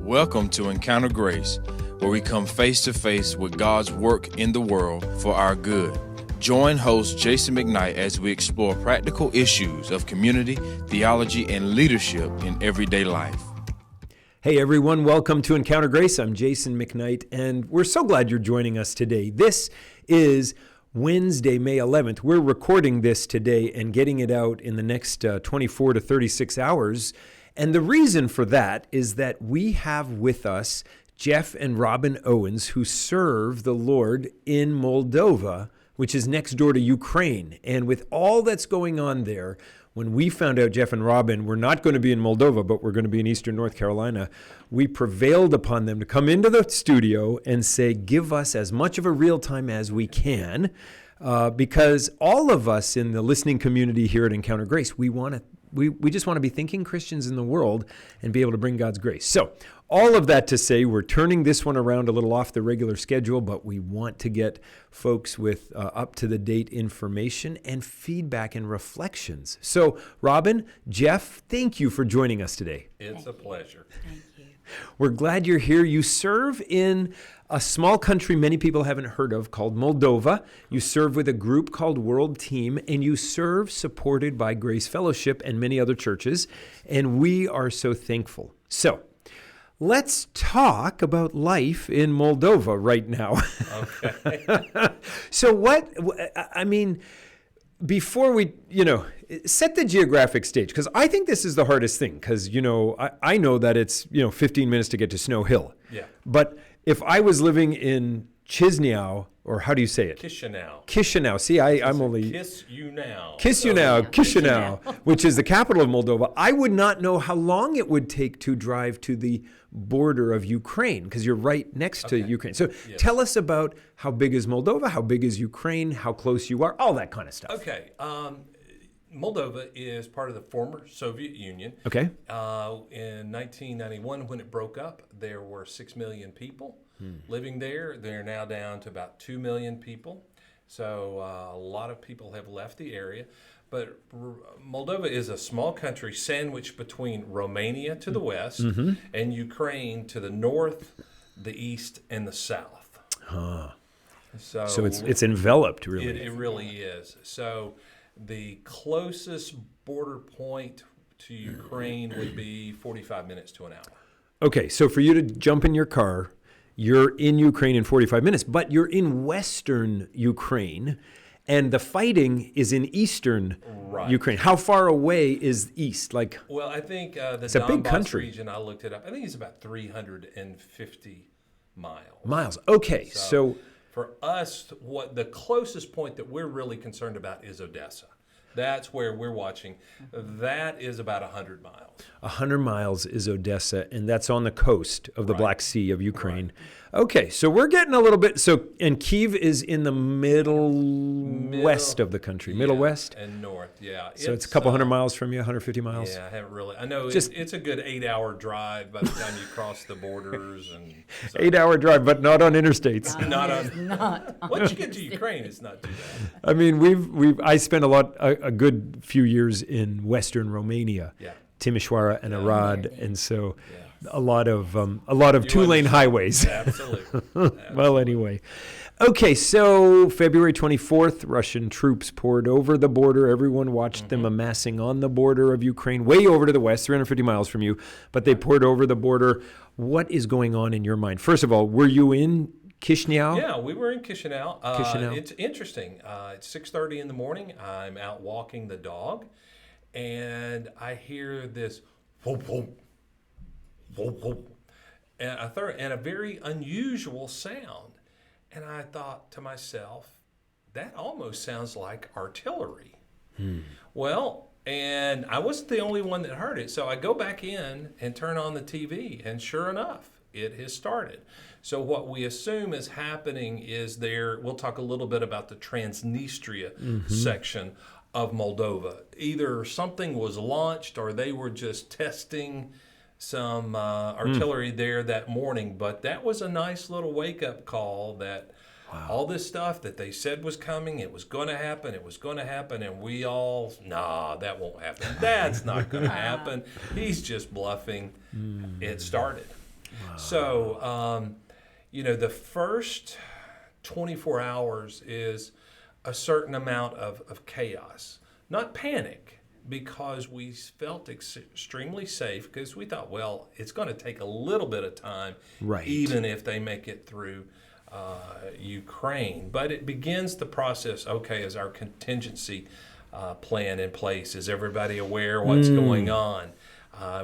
Welcome to Encounter Grace, where we come face to face with God's work in the world for our good. Join host Jason McKnight as we explore practical issues of community, theology, and leadership in everyday life. Hey everyone, welcome to Encounter Grace. I'm Jason McKnight, and we're so glad you're joining us today. This is Wednesday, May 11th. We're recording this today and getting it out in the next 24 to 36 hours. And the reason for that is that we have with us Jeff and Robin Owens, who serve the Lord in Moldova, which is next door to Ukraine. And with all that's going on there, when we found out Jeff and Robin were not going to be in Moldova, but we're going to be in Eastern North Carolina, we prevailed upon them to come into the studio and say, give us as much of a real time as we can, because all of us in the listening community here at Encounter Grace, we just want to be thinking Christians in the world and be able to bring God's grace. So all of that to say, we're turning this one around a little off the regular schedule, but we want to get folks with up-to-the-date information and feedback and reflections. So Robin, Jeff, thank you for joining us today. It's a pleasure. Thank you. We're glad you're here. You serve in a small country many people haven't heard of called Moldova. You serve with a group called World Team, and you serve supported by Grace Fellowship and many other churches, and we are so thankful. So let's talk about life in Moldova right now. Okay. Before we, set the geographic stage, because I think this is the hardest thing, because, I know that it's, 15 minutes to get to Snow Hill. Yeah. But if I was living in Chisinau, or how do you say it? Chisinau. See, I'm only... Kiss you now. Chisinau, which is the capital of Moldova. I would not know how long it would take to drive to the border of Ukraine, because you're right next to Ukraine. So Tell us about how big is Moldova, how big is Ukraine, how close you are, all that kind of stuff. Okay. Moldova is part of the former Soviet Union. Okay. In 1991, when it broke up, there were 6 million people living there. They're now down to about 2 million people. So a lot of people have left the area. But Moldova is a small country sandwiched between Romania to the west and Ukraine to the north, the east, and the south. So it's enveloped, really. It really is. So the closest border point to Ukraine would be 45 minutes to an hour. Okay, so for you to jump in your car, you're in Ukraine in 45 minutes, but you're in western Ukraine, and the fighting is in eastern Ukraine. How far away is east? Well, I think the Donbass region, I looked it up, I think it's about 350 miles. Miles, okay. So for us, what the closest point that we're really concerned about is Odessa. That's where we're watching. That is about 100 miles. 100 miles is Odessa, and that's on the coast of the Black Sea of Ukraine. Okay, so we're getting a little bit, and Kyiv is in the middle west of the country, middle west? And north, yeah. So it's a couple hundred miles from you, 150 miles? Yeah, I haven't really. I know it's a good 8-hour drive by the time you cross the borders. 8-hour drive, but not on interstates. Once you get to Ukraine, it's not too bad. I mean, I spent a good few years in Western Romania, Timișoara and Arad, and so a lot of 2-lane highways. Absolutely. Well, anyway. Okay, so February 24th, Russian troops poured over the border. Everyone watched them amassing on the border of Ukraine, way over to the west, 350 miles from you, but they poured over the border. What is going on in your mind? First of all, were you in Chisinau? Yeah, we were in Chisinau. It's interesting. It's 6:30 in the morning. I'm out walking the dog, and I hear this whoop, whoop, whoop, whoop, and a very unusual sound. And I thought to myself, that almost sounds like artillery. Well, and I wasn't the only one that heard it. So I go back in and turn on the TV, and sure enough, it has started. So what we assume is happening is we'll talk a little bit about the Transnistria section of Moldova. Either something was launched or they were just testing some artillery there that morning. But that was a nice little wake-up call that all this stuff that they said was coming, it was going to happen, and we all, that won't happen. That's not going to happen. He's just bluffing. It started. Wow. So, the first 24 hours is a certain amount of chaos, not panic, because we felt extremely safe because we thought, well, it's going to take a little bit of time, right, even if they make it through Ukraine. But it begins the process, okay, is our contingency plan in place? Is everybody aware what's going on?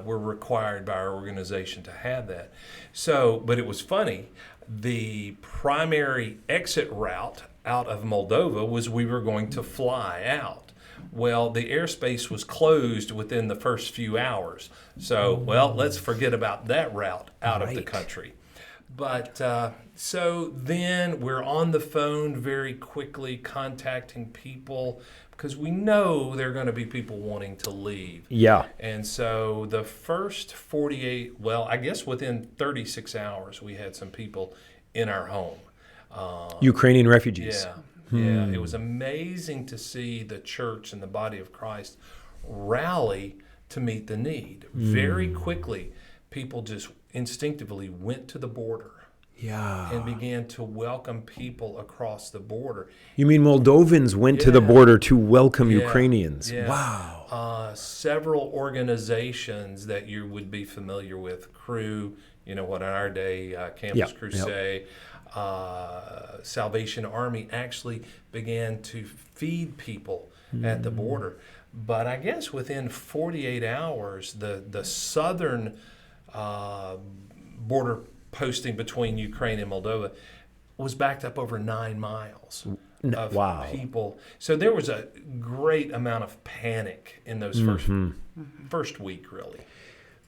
We're required by our organization to have that. So, but it was funny. The primary exit route out of Moldova was we were going to fly out. Well, the airspace was closed within the first few hours. So, well, let's forget about that route out of the country. But so then we're on the phone very quickly contacting people because we know there are going to be people wanting to leave. Yeah. And so the first 48, well, I guess within 36 hours, we had some people in our home. Ukrainian refugees. Yeah. Yeah, it was amazing to see the church and the body of Christ rally to meet the need. Very quickly, people just instinctively went to the border. Yeah. And began to welcome people across the border. You mean Moldovans went to the border to welcome Ukrainians? Yeah. Wow. Several organizations that you would be familiar with, Crew, what in our day, Campus Crusade, Salvation Army actually began to feed people at the border. But I guess within 48 hours, the southern border posting between Ukraine and Moldova was backed up over 9 miles of people. So there was a great amount of panic in those first week, really.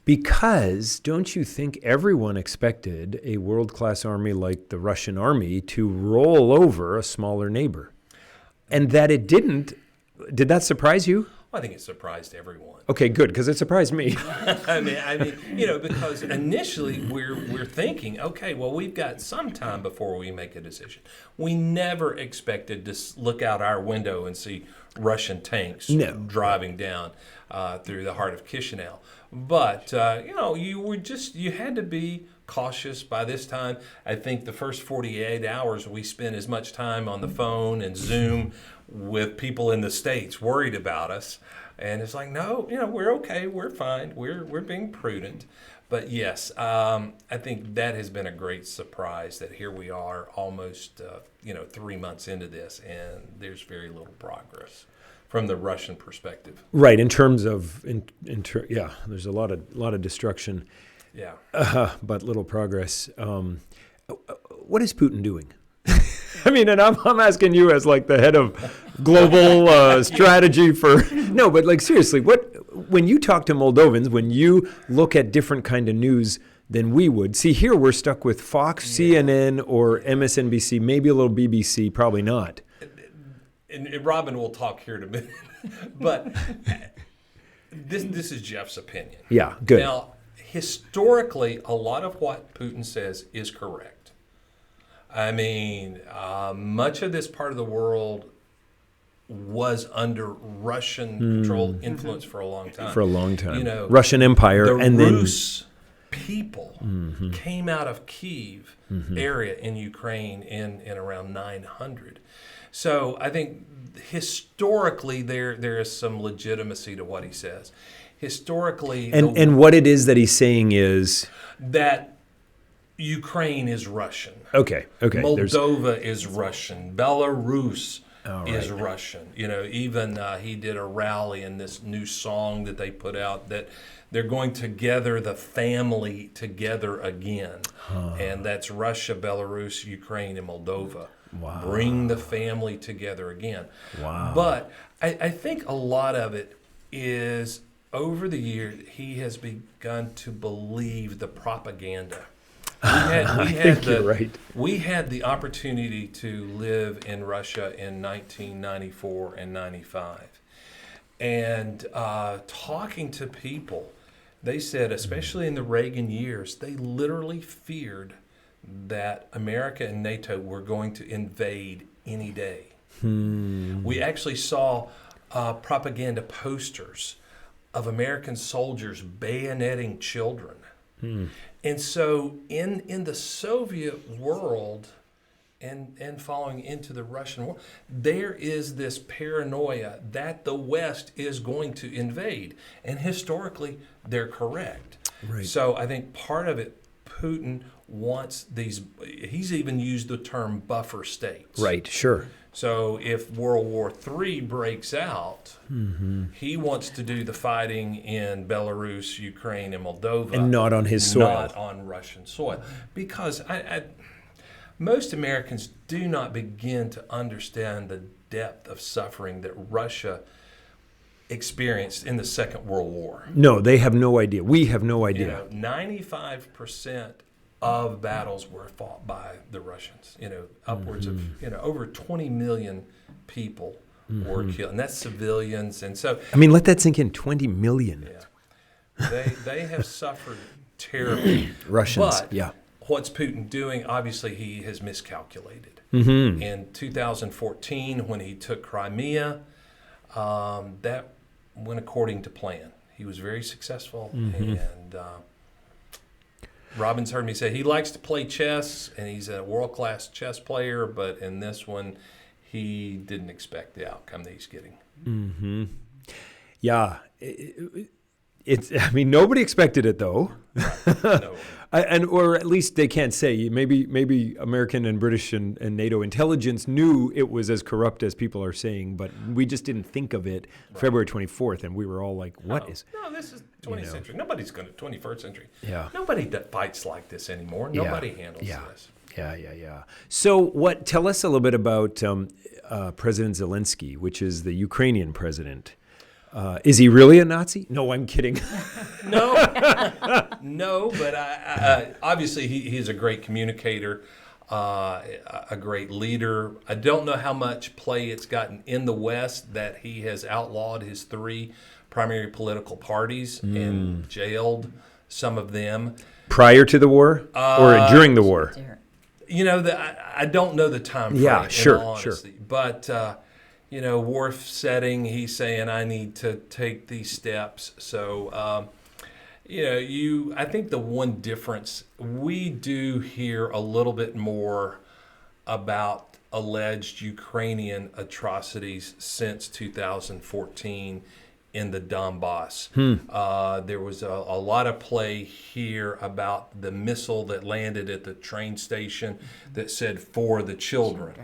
Because don't you think everyone expected a world-class army like the Russian army to roll over a smaller neighbor? And that it didn't, did that surprise you? I think it surprised everyone. Okay, good, because it surprised me. I mean, because initially we're thinking, okay, well, we've got some time before we make a decision. We never expected to look out our window and see Russian tanks driving down through the heart of Chisinau. But you had to be cautious. By this time, I think the first 48 hours we spent as much time on the phone and Zoom with people in the States worried about us. And it's like, no, we're okay, we're fine, we're being prudent. But yes, I think that has been a great surprise that here we are almost 3 months into this, and there's very little progress from the Russian perspective. Right, in terms of, there's a lot of destruction. Yeah. But little progress. What is Putin doing? I mean, and I'm asking you as like the head of global strategy for, no, but like seriously, when you talk to Moldovans, when you look at different kind of news than we would, see here we're stuck with Fox, CNN, or MSNBC, maybe a little BBC, probably not. And Robin will talk here in a minute, but this is Jeff's opinion. Yeah, good. Now, historically, a lot of what Putin says is correct. I mean, much of this part of the world was under Russian control influence for a long time. For a long time. Russian Empire. The Rus people came out of Kiev area in Ukraine in around 900. So I think historically there is some legitimacy to what he says. Historically, and what it is that he's saying is that Ukraine is Russian. Okay. Moldova is Russian. Belarus is Russian. Even he did a rally in this new song that they put out that they're going to gather the family together again. And that's Russia, Belarus, Ukraine, and Moldova. Wow. Bring the family together again. Wow. But I think a lot of it is over the years he has begun to believe the propaganda. You're right. We had the opportunity to live in Russia in 1994 and 95. And talking to people, they said, especially in the Reagan years, they literally feared that America and NATO were going to invade any day. We actually saw propaganda posters of American soldiers bayoneting children And so in the Soviet world and following into the Russian world, there is this paranoia that the West is going to invade. And historically, they're correct. Right. So I think part of it, Putin wants he's even used the term buffer states. Right, sure. So if World War III breaks out, he wants to do the fighting in Belarus, Ukraine, and Moldova. And not on his soil. Not on Russian soil. Because most Americans do not begin to understand the depth of suffering that Russia experienced in the Second World War. No, they have no idea. We have no idea. 95% of battles were fought by the Russians. Upwards of over 20 million people were killed, and that's civilians. And so, let that sink in. 20 million. Yeah, they have suffered terribly. Russians. But what's Putin doing? Obviously, he has miscalculated. In 2014, when he took Crimea, that went according to plan. He was very successful, and Robin's heard me say he likes to play chess, and he's a world-class chess player, but in this one, he didn't expect the outcome that he's getting. Yeah. Nobody expected it, though. Right. No. Or at least they can't say. Maybe American and British and NATO intelligence knew it was as corrupt as people are saying, but we just didn't think of it February 24th, and we were all like, "What is?" No, this is 20th century. Nobody's going to 21st century. Yeah. Nobody fights like this anymore. Nobody handles this. Yeah. So, tell us a little bit about President Zelensky, which is the Ukrainian president. Is he really a Nazi? No, I'm kidding. No, but obviously he's a great communicator, a great leader. I don't know how much play it's gotten in the West that he has outlawed his 3 primary political parties and jailed some of them. Prior to the war or during the war? I don't know the time frame. Yeah, sure. But war setting, he's saying, I need to take these steps. So, I think the one difference, we do hear a little bit more about alleged Ukrainian atrocities since 2014 in the Donbass. There was a lot of play here about the missile that landed at the train station that said "for the children."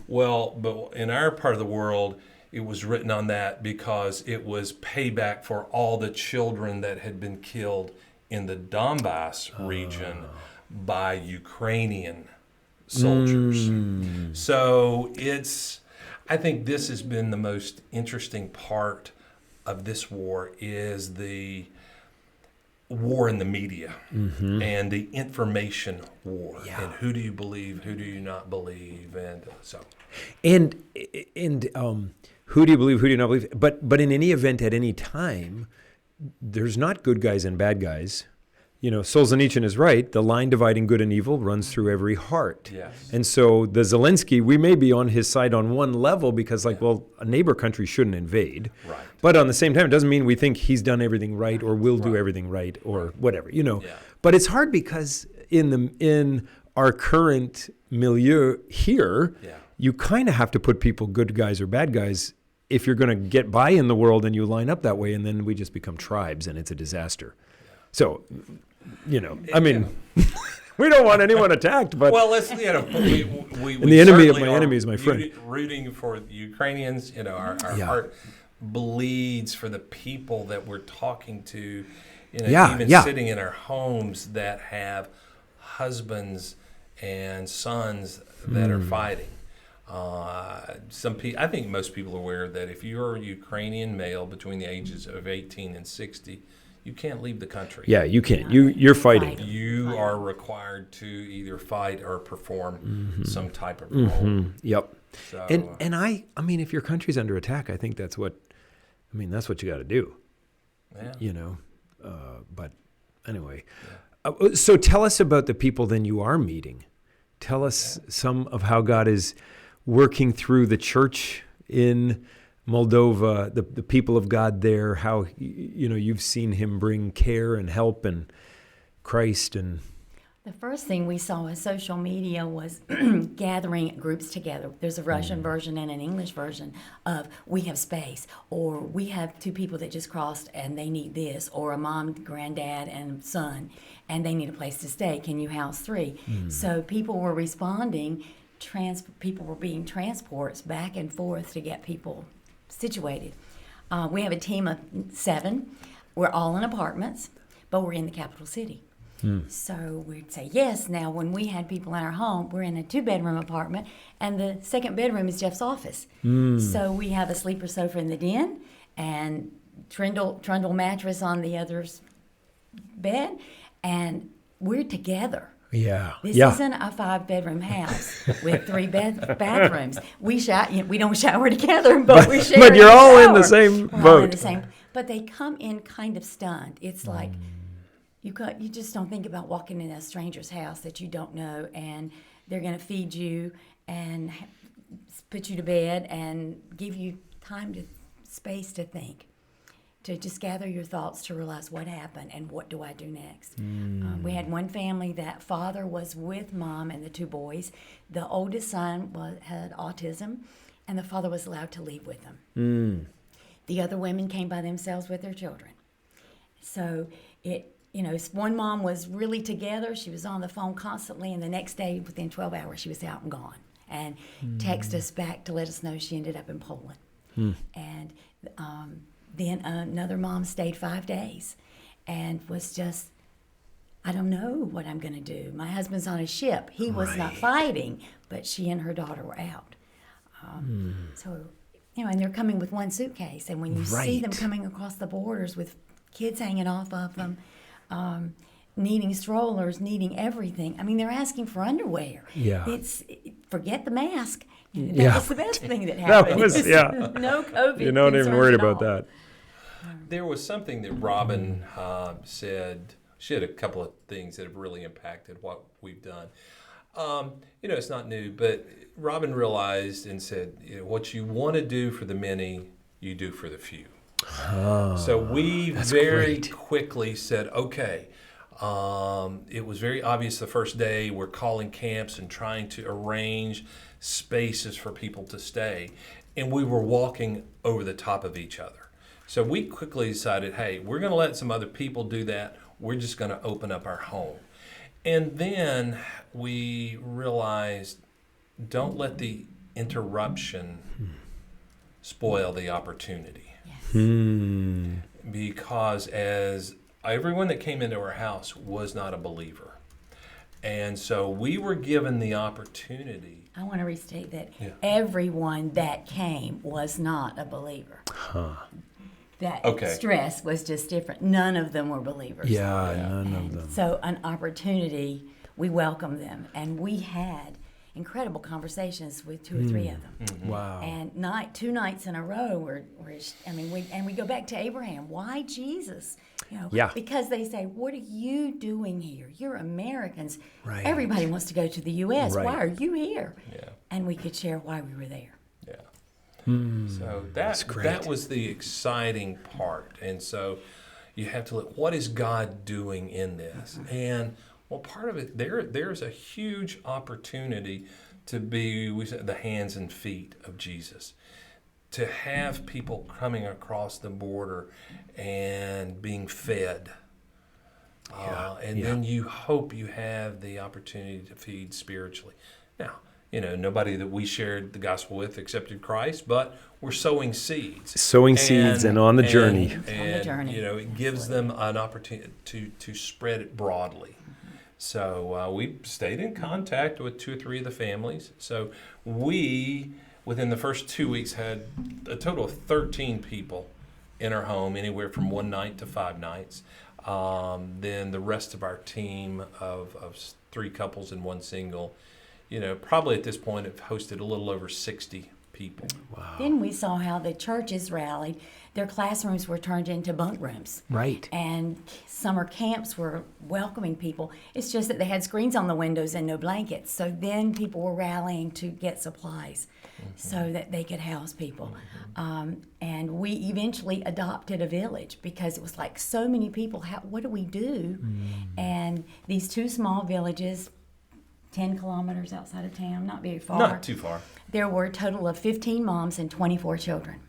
Well, but in our part of the world, it was written on that because it was payback for all the children that had been killed in the Donbass region by Ukrainian soldiers. So I think this has been the most interesting part of this war is the war in the media and the information war and who do you believe, who do you not believe, and so. And who do you believe, who do you not believe? But in any event, at any time, there's not good guys and bad guys. Solzhenitsyn is right. The line dividing good and evil runs through every heart. Yes. And so the Zelensky, we may be on his side on one level because, a neighbor country shouldn't invade. Right. But on the same time, it doesn't mean we think he's done everything right or will do everything right or whatever, Yeah. But it's hard because in our current milieu here, you kind of have to put people, good guys or bad guys, if you're going to get by in the world and you line up that way, and then we just become tribes and it's a disaster. So, we don't want anyone attacked, but let's and the enemy of my enemy is my friend. Rooting for the Ukrainians, our heart bleeds for the people that we're talking to, sitting in our homes that have husbands and sons that are fighting. I think most people are aware that if you're a Ukrainian male between the ages of 18 and 60. You can't leave the country. Yeah, you can't. You're fighting. You are required to either fight or perform some type of role. Yep. So, and I mean, if your country's under attack, I think that's what you got to do. Yeah. But anyway, so tell us about the people then you are meeting. Tell us some of how God is working through the church in Moldova, the people of God there, how you've seen him bring care and help and Christ. And the first thing we saw with social media was gathering groups together. There's a Russian version and an English version of we have space, or we have two people that just crossed and they need this, or a mom, granddad, and son, and they need a place to stay. Can you house 3? So people were responding. People were being transports back and forth to get people situated. We have a team of 7. We're all in apartments, but we're in the capital city. So we'd say yes. Now, when we had people in our home, we're in a 2-bedroom apartment, and the second bedroom is Jeff's office. So we have a sleeper sofa in the den, and trundle mattress on the other's bed, and we're together. Yeah. This isn't a 5-bedroom house with 3 bathrooms. We don't shower together, but we share. But you're all in the same We're boat. all in the same. But they come in kind of stunned. It's like you just don't think about walking in a stranger's house that you don't know, and they're going to feed you and put you to bed and give you space to think, to just gather your thoughts, to realize what happened and what do I do next. We had one family that father was with mom and the 2 boys. The oldest son had autism, and the father was allowed to leave with them. The other women came by themselves with their children. So one mom was really together. She was on the phone constantly, and the next day, within 12 hours, she was out and gone, and texted us back to let us know she ended up in Poland. And then another mom stayed 5 days and was just, I don't know what I'm going to do. My husband's on a ship. He was not fighting, but she and her daughter were out. So, and they're coming with one suitcase. And when you see them coming across the borders with kids hanging off of them, needing strollers, needing everything. I mean, they're asking for underwear. Yeah. Forget the mask. That was the best thing that happened. No COVID. You're not even worried about that. There was something that Robin said. She had a couple of things that have really impacted what we've done. It's not new, but Robin realized and said, what you want to do for the many, you do for the few. So we very quickly said, okay, it was very obvious the first day we're calling camps and trying to arrange spaces for people to stay, and we were walking over the top of each other. So we quickly decided, hey, we're going to let some other people do that. We're just going to open up our home. And then we realized, don't let the interruption spoil the opportunity. Because as everyone that came into our house was not a believer. And so we were given the opportunity. I want to restate that everyone that came was not a believer. Stress was just different. None of them were believers. None of them. So an opportunity, we welcomed them. And we had incredible conversations with 2 or 3 of them. Wow. And 2 nights in a row, we go back to Abraham. Why Jesus? Because they say, what are you doing here? You're Americans. Right. Everybody wants to go to the U.S. Right. Why are you here? Yeah. And we could share why we were there. So that was the exciting part. And so you have to look, what is God doing in this? And part of it, there's a huge opportunity to be the hands and feet of Jesus, to have people coming across the border and being fed. Then you hope you have the opportunity to feed spiritually. Now, nobody that we shared the gospel with accepted Christ, but we're sowing seeds. And on the journey. It gives them an opportunity to spread it broadly. So we stayed in contact with 2 or 3 of the families. So we, within the first 2 weeks, had a total of 13 people in our home, anywhere from 1 night to 5 nights. Then the rest of our team of 3 couples and 1 single, probably at this point have hosted a little over 60 people. Wow. Then we saw how the churches rallied. Their classrooms were turned into bunk rooms. Right. And summer camps were welcoming people. It's just that they had screens on the windows and no blankets. So then people were rallying to get supplies so that they could house people. And we eventually adopted a village because it was like so many people, what do we do? And these 2 small villages, 10 kilometers outside of town, not very far. Not too far. There were a total of 15 moms and 24 children.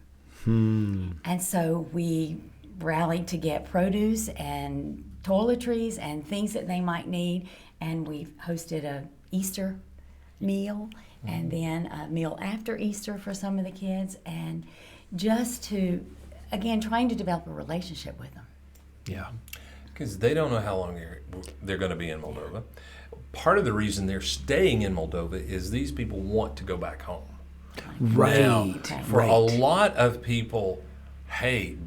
And so we rallied to get produce and toiletries and things that they might need. And we hosted a Easter meal and then a meal after Easter for some of the kids. And just to, again, trying to develop a relationship with them. Yeah. Because they don't know how long they're going to be in Moldova. Part of the reason they're staying in Moldova is these people want to go back home. Right. Now, for a lot of people, hey,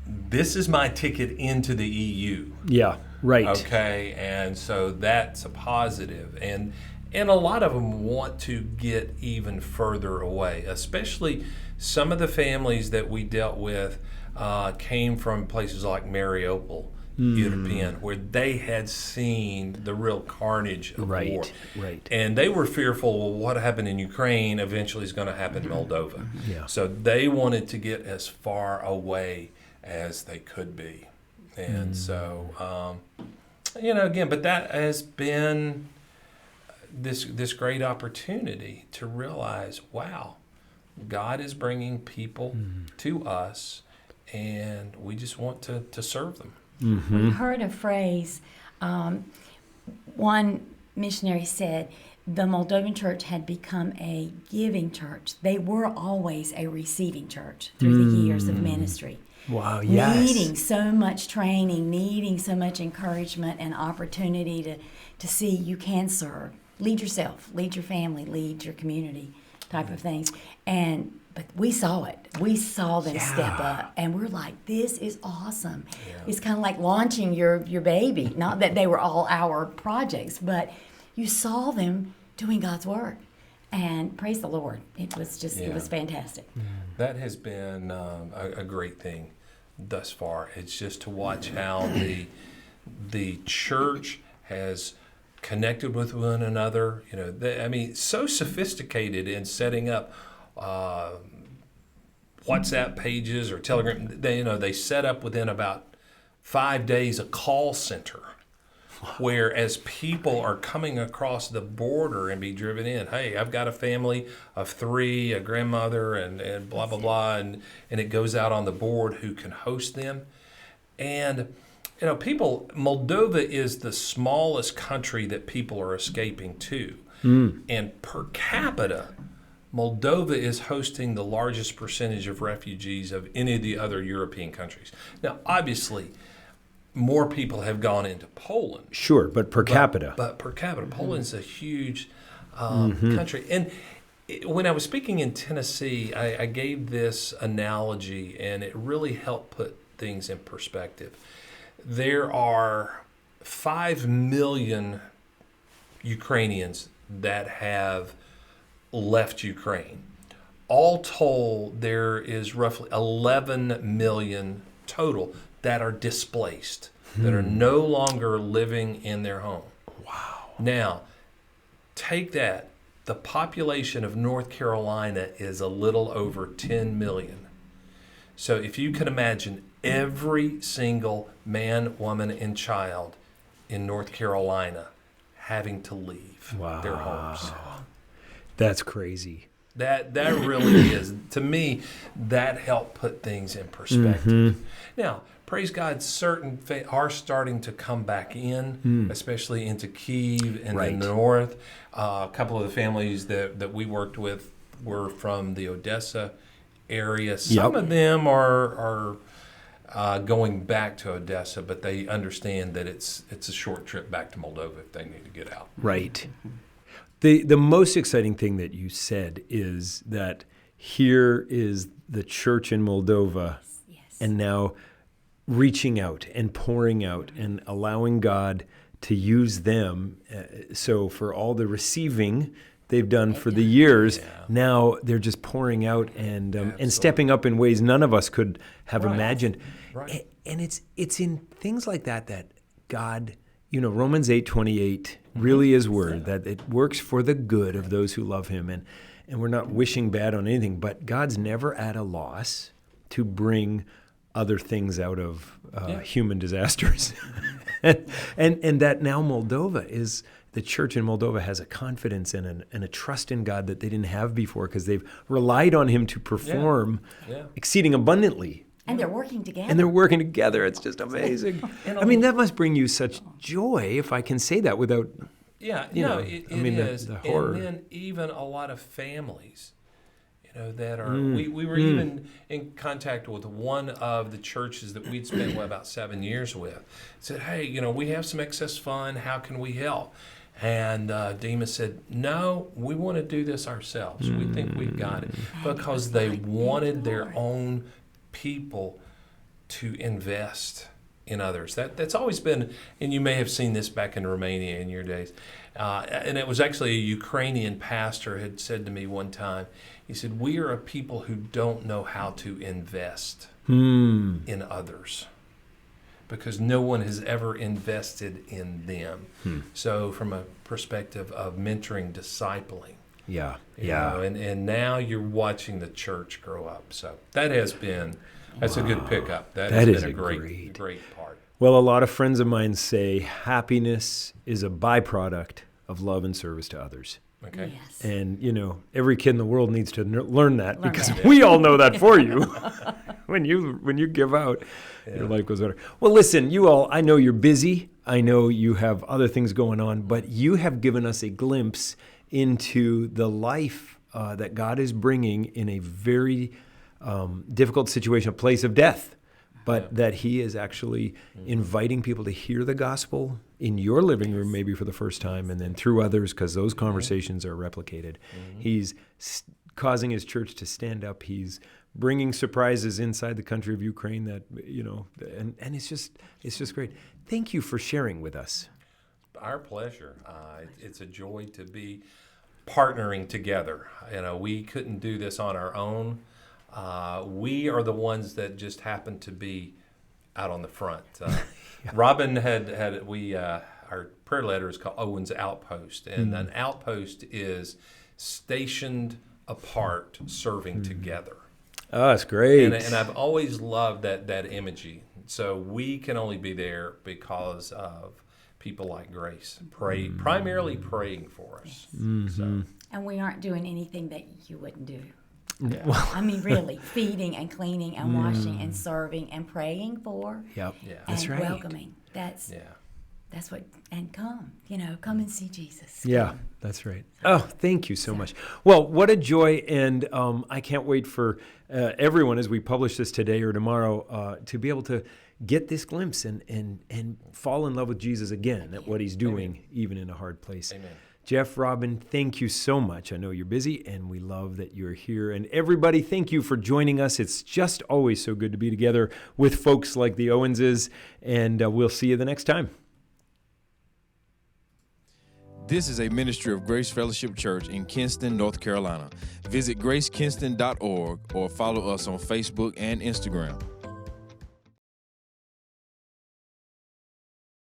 this is my ticket into the EU. Yeah, right. Okay, and so that's a positive. And a lot of them want to get even further away, especially some of the families that we dealt with came from places like Mariupol, European, where they had seen the real carnage of war. Right. And they were fearful, well, what happened in Ukraine eventually is going to happen in Moldova. Yeah. So they wanted to get as far away as they could be. And so, again, but that has been this great opportunity to realize, wow, God is bringing people to us, and we just want to serve them. We heard a phrase, one missionary said, the Moldovan Church had become a giving church. They were always a receiving church through the years of ministry. Wow, yes. Needing so much training, needing so much encouragement and opportunity to see you can serve. Lead yourself, lead your family, lead your community type of things. But we saw it. We saw them step up, and we're like, this is awesome. Yeah. It's kind of like launching your baby. Not that they were all our projects, but you saw them doing God's work. And praise the Lord. It was just, it was fantastic. That has been a great thing thus far. It's just to watch how the church has connected with one another. So sophisticated in setting up WhatsApp pages or Telegram. They set up within about 5 days a call center, where as people are coming across the border and be driven in, hey, I've got a family of 3, a grandmother, and blah, blah, blah, and it goes out on the board who can host them. And, Moldova is the smallest country that people are escaping to. And per capita, Moldova is hosting the largest percentage of refugees of any of the other European countries. Now, obviously, more people have gone into Poland. Sure, but per capita. But per capita, Poland's a huge country. And when I was speaking in Tennessee, I gave this analogy, and it really helped put things in perspective. There are 5 million Ukrainians that have left Ukraine. All told, there is roughly 11 million total that are displaced, that are no longer living in their home. Wow. Now, take that. The population of North Carolina is a little over 10 million. So if you can imagine every single man, woman, and child in North Carolina having to leave their homes. That's crazy. That really is. To me, that helped put things in perspective. Now, praise God, certain are starting to come back in, especially into Kyiv and the north. A couple of the families that we worked with were from the Odessa area. Some of them are going back to Odessa, but they understand that it's a short trip back to Moldova if they need to get out. Right. The most exciting thing that you said is that here is the church in Moldova, and now reaching out and pouring out and allowing God to use them. So for all the receiving they've done for the years. Now they're just pouring out and stepping up in ways none of us could have imagined. Right. And it's in things like that God, Romans 8:28 really is word, that it works for the good of those who love him. And we're not wishing bad on anything, but God's never at a loss to bring other things out of human disasters. and that now the church in Moldova has a confidence and a trust in God that they didn't have before, because they've relied on him to perform exceeding abundantly. And they're working together. It's just amazing. I mean, that must bring you such joy, if I can say that without... It is. The horror. And then even a lot of families, that are... We were even in contact with one of the churches that we'd spent about 7 years with. Said, hey, we have some excess fund. How can we help? And Demas said, no, we want to do this ourselves. We think we've got it. Because they wanted their own people to invest in others. That's always been, and you may have seen this back in Romania in your days, and it was actually a Ukrainian pastor had said to me one time, he said, we are a people who don't know how to invest in others, because no one has ever invested in them. So from a perspective of mentoring, discipling, and now you're watching the church grow up. So that's a good pickup. That has been a great part. Well, a lot of friends of mine say happiness is a byproduct of love and service to others. Okay. Yes. And, every kid in the world needs to learn that, because we all know that for you. When you give out, your life goes better. Well, listen, you all, I know you're busy. I know you have other things going on, but you have given us a glimpse into the life that God is bringing in a very difficult situation, a place of death, but that he is actually inviting people to hear the gospel in your living room, maybe for the first time, and then through others, because those conversations are replicated. He's causing his church to stand up. He's bringing surprises inside the country of Ukraine that, and it's just great. Thank you for sharing with us. Our pleasure. It's a joy to be partnering together. We couldn't do this on our own. We are the ones that just happen to be out on the front. Robin our prayer letter is called Owens Outpost, and an outpost is stationed apart, serving together. Oh, that's great. And I've always loved that imagery. So we can only be there because of people like Grace, primarily praying for us. So. And we aren't doing anything that you wouldn't do. Yeah. I mean, really, feeding and cleaning and washing and serving and praying for. Yep. Yeah. That's and right. welcoming. That's what, and come and see Jesus. Yeah, that's right. Oh, thank you so much. Well, what a joy, and I can't wait for everyone as we publish this today or tomorrow to be able to get this glimpse and fall in love with Jesus again at what he's doing, even in a hard place. Amen. Jeff, Robin, thank you so much. I know you're busy, and we love that you're here. And everybody, thank you for joining us. It's just always so good to be together with folks like the Owenses, and we'll see you the next time. This is a ministry of Grace Fellowship Church in Kinston, North Carolina. Visit gracekinston.org or follow us on Facebook and Instagram.